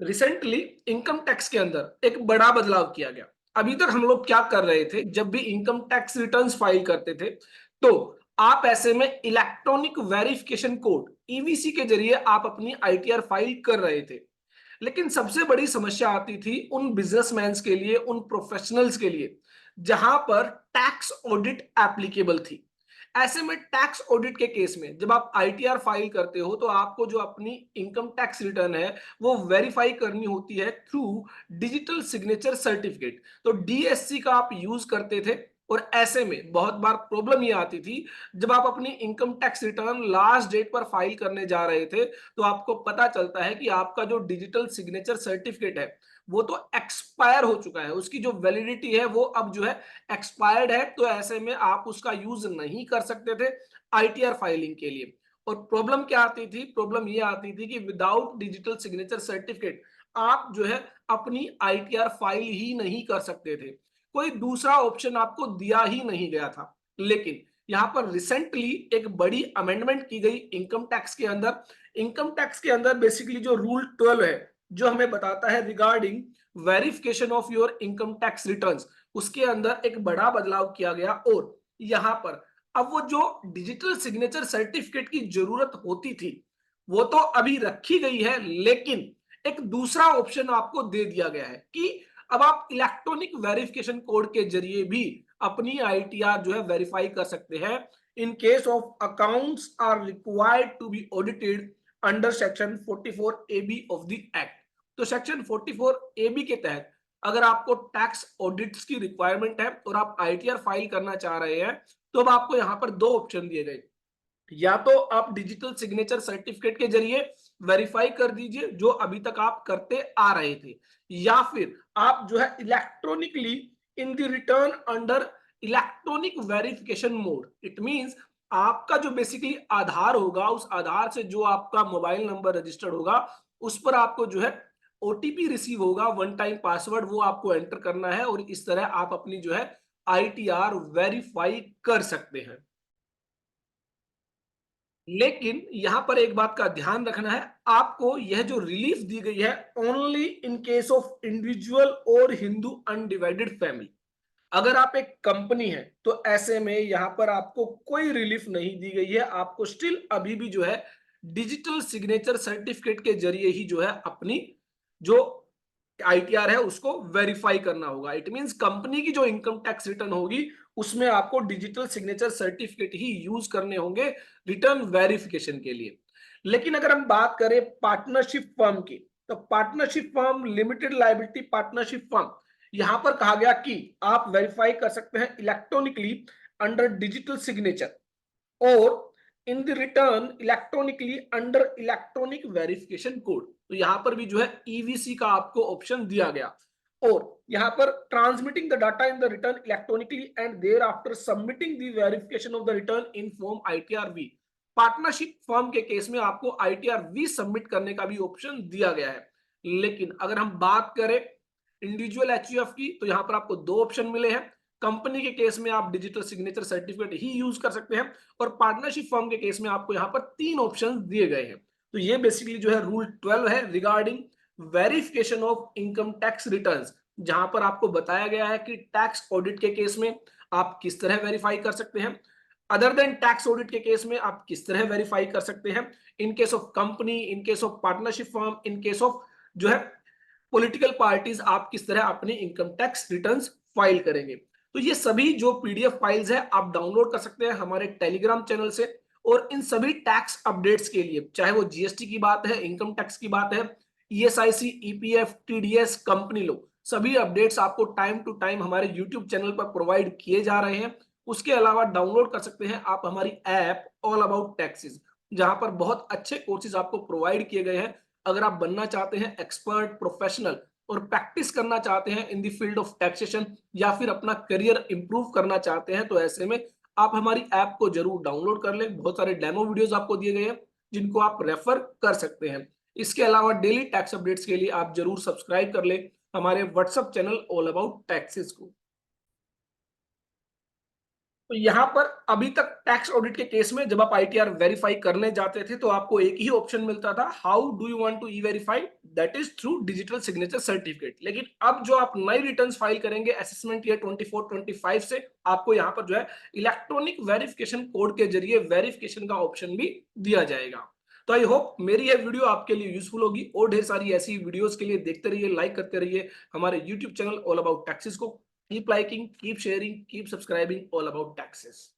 Recently income tax के अंदर एक बड़ा बदलाव किया गया। अभी तक हम लोग क्या कर रहे थे, जब भी इनकम टैक्स रिटर्न्स फाइल करते थे तो आप ऐसे में इलेक्ट्रॉनिक वेरिफिकेशन कोड ईवीसी के जरिए आप अपनी आईटीआर फाइल कर रहे थे। लेकिन सबसे बड़ी समस्या आती थी उन बिजनेसमैन्स के लिए, उन प्रोफेशनल्स के लिए जहां पर टैक्स ऑडिट एप्लीकेबल थी। ऐसे में टैक्स ऑडिट के केस में जब आप आईटीआर फाइल करते हो तो आपको जो अपनी इनकम टैक्स रिटर्न है वो वेरीफाई करनी होती है थ्रू डिजिटल सिग्नेचर सर्टिफिकेट। तो डीएससी का आप यूज करते थे। और ऐसे में बहुत बार प्रॉब्लम ये आती थी, जब आप अपनी income tax return last date पर फाइल करने जा रहे थे तो आपको पता चलता है कि आपका जो डिजिटल सिग्नेचर सर्टिफिकेट है वो तो एक्सपायर हो चुका है, उसकी जो वैलिडिटी है वो अब जो है एक्सपायर्ड है। तो ऐसे में आप उसका यूज नहीं कर सकते थे आईटीआर फाइलिंग के लिए। और प्रॉब्लम क्या आती थी, प्रॉब्लम ये आती थी कि विदाउट डिजिटल सिग्नेचर सर्टिफिकेट आप जो है अपनी आईटीआर फाइल ही नहीं कर सकते थे। कोई दूसरा ऑप्शन आपको दिया ही नहीं गया था। लेकिन यहाँ पर रिसेंटली एक बड़ी अमेंडमेंट की गई इनकम टैक्स के अंदर। इनकम टैक्स के अंदर बेसिकली जो रूल 12 है, जो हमें बताता है regarding verification of your income tax returns, उसके अंदर एक बड़ा बदलाव किया गया। और यहाँ पर अब वो जो डिजिटल सिग्नेचर सर्टिफिकेट की जरूरत होती थी वो तो अभी रखी गई है, लेकिन एक दूसरा ऑप्शन आपको दे दिया गया है कि अब आप इलेक्ट्रॉनिक वेरिफिकेशन कोड के जरिए भी अपनी आईटीआर जो है वेरीफाई कर सकते हैं in case of accounts are required to be audited under section 44 AB of the act. तो सेक्शन 44 एबी के तहत अगर आपको टैक्स ऑडिट्स की रिक्वायरमेंट है और आप आईटीआर फाइल करना चाह रहे हैं तो अब आपको यहां पर दो ऑप्शन दिए गए। या तो आप डिजिटल सिग्नेचर सर्टिफिकेट के जरिए वेरीफाई कर दीजिए जो अभी तक आप करते आ रहे थे, या फिर आप जो है electronically in the return under electronic verification mode. It means आपका जो बेसिकली आधार होगा, उस आधार से जो आपका मोबाइल नंबर रजिस्टर्ड होगा उस पर आपको जो है ओटीपी रिसीव होगा, वन टाइम पासवर्ड, वो आपको एंटर करना है और इस तरह आप अपनी जो है आईटीआर वेरीफाई कर सकते हैं। लेकिन यहां पर एक बात का ध्यान रखना है, आपको यह जो रिलीफ दी गई है only in case of individual और हिंदू अनडिवाइडेड फैमिली। अगर आप एक कंपनी है तो ऐसे में यहां पर आपको कोई रिलीफ नहीं दी गई है, आपको स्टिल अभी भी जो है डिजिटल सिग्नेचर सर्टिफिकेट के जरिए ही जो है अपनी जो आईटीआर है उसको वेरीफाई करना होगा। इट मींस कंपनी की जो इनकम टैक्स रिटर्न होगी उसमें आपको डिजिटल सिग्नेचर सर्टिफिकेट ही यूज करने होंगे रिटर्न वेरिफिकेशन के लिए। लेकिन अगर हम बात करें पार्टनरशिप फर्म की, तो partnership firm, limited liability partnership firm, यहां पर कहा गया कि आप वेरीफाई कर सकते हैं इलेक्ट्रॉनिकली अंडर डिजिटल सिग्नेचर और इन the return electronically under electronic verification code. तो यहां पर भी जो है ईवीसी का आपको ऑप्शन दिया गया। और यहां पर transmitting the data in the return electronically and thereafter submitting the verification of the return in form ITR V. Partnership firm के केस में आपको आईटीआर वी सबमिट करने का भी ऑप्शन दिया गया है। लेकिन अगर हम बात करें इंडिविजुअल एचयूएफ की तो यहां पर आपको दो ऑप्शन मिले हैं। कंपनी के केस में आप डिजिटल सिग्नेचर सर्टिफिकेट ही यूज कर सकते हैं और पार्टनरशिप फर्म के केस में आपको यहां पर तीन ऑप्शन दिए गए हैं। तो ये बेसिकली जो है रूल 12 है regarding verification of income tax returns, जहां पर आपको बताया गया है कि टैक्स ऑडिट के केस में आप किस तरह वेरीफाई कर सकते हैं, अदर देन टैक्स ऑडिट के केस में आप किस तरह वेरीफाई कर सकते हैं, in case of company, in case of partnership firm, in case of जो है पॉलिटिकल पार्टीज आप किस तरह अपनी इनकम टैक्स रिटर्न्स फाइल करेंगे। तो ये सभी जो पीडीएफ फाइल्स है आप डाउनलोड कर सकते हैं हमारे टेलीग्राम चैनल से। और इन सभी टैक्स अपडेट्स के लिए, चाहे वो जीएसटी की बात है, इनकम टैक्स की बात है, ईएसआईसी, ईपीएफ, टीडीएस, कंपनी लो, सभी अपडेट्स आपको टाइम टू टाइम हमारे यूट्यूब चैनल पर प्रोवाइड किए जा रहे हैं। उसके अलावा डाउनलोड कर सकते हैं आप हमारी ऐप ऑल अबाउट टैक्सेस, जहां पर बहुत अच्छे कोर्सेज आपको प्रोवाइड किए गए हैं। अगर आप बनना चाहते हैं एक्सपर्ट प्रोफेशनल और प्रैक्टिस करना चाहते हैं in the field of taxation, या फिर अपना करियर इंप्रूव करना चाहते हैं, तो ऐसे में आप हमारी ऐप को जरूर डाउनलोड कर लें। बहुत सारे डेमो वीडियोस आपको दिए गए हैं जिनको आप रेफर कर सकते हैं। इसके अलावा डेली टैक्स अपडेट्स के लिए आप जरूर सब्सक्राइब कर लें हमारे WhatsApp channel all about taxes को। तो यहाँ पर अभी तक टैक्स ऑडिट के केस में जब आप आईटीआर वेरीफाई करने जाते थे तो आपको एक ही ऑप्शन मिलता था, how do you want to e verify, that is through digital signature certificate. लेकिन अब जो आप नई रिटर्न्स फाइल करेंगे असेसमेंट ईयर 24-25 से, आपको यहाँ पर जो है इलेक्ट्रॉनिक वेरिफिकेशन कोड के जरिए वेरिफिकेशन का ऑप्शन भी दिया जाएगा। तो आई होप मेरी ये वीडियो आपके लिए यूजफुल होगी, और ढेर सारी ऐसी वीडियोस के लिए देखते रहिए, लाइक करते रहिए हमारे YouTube channel all about taxes को। Keep liking, keep sharing, keep subscribing all about taxes.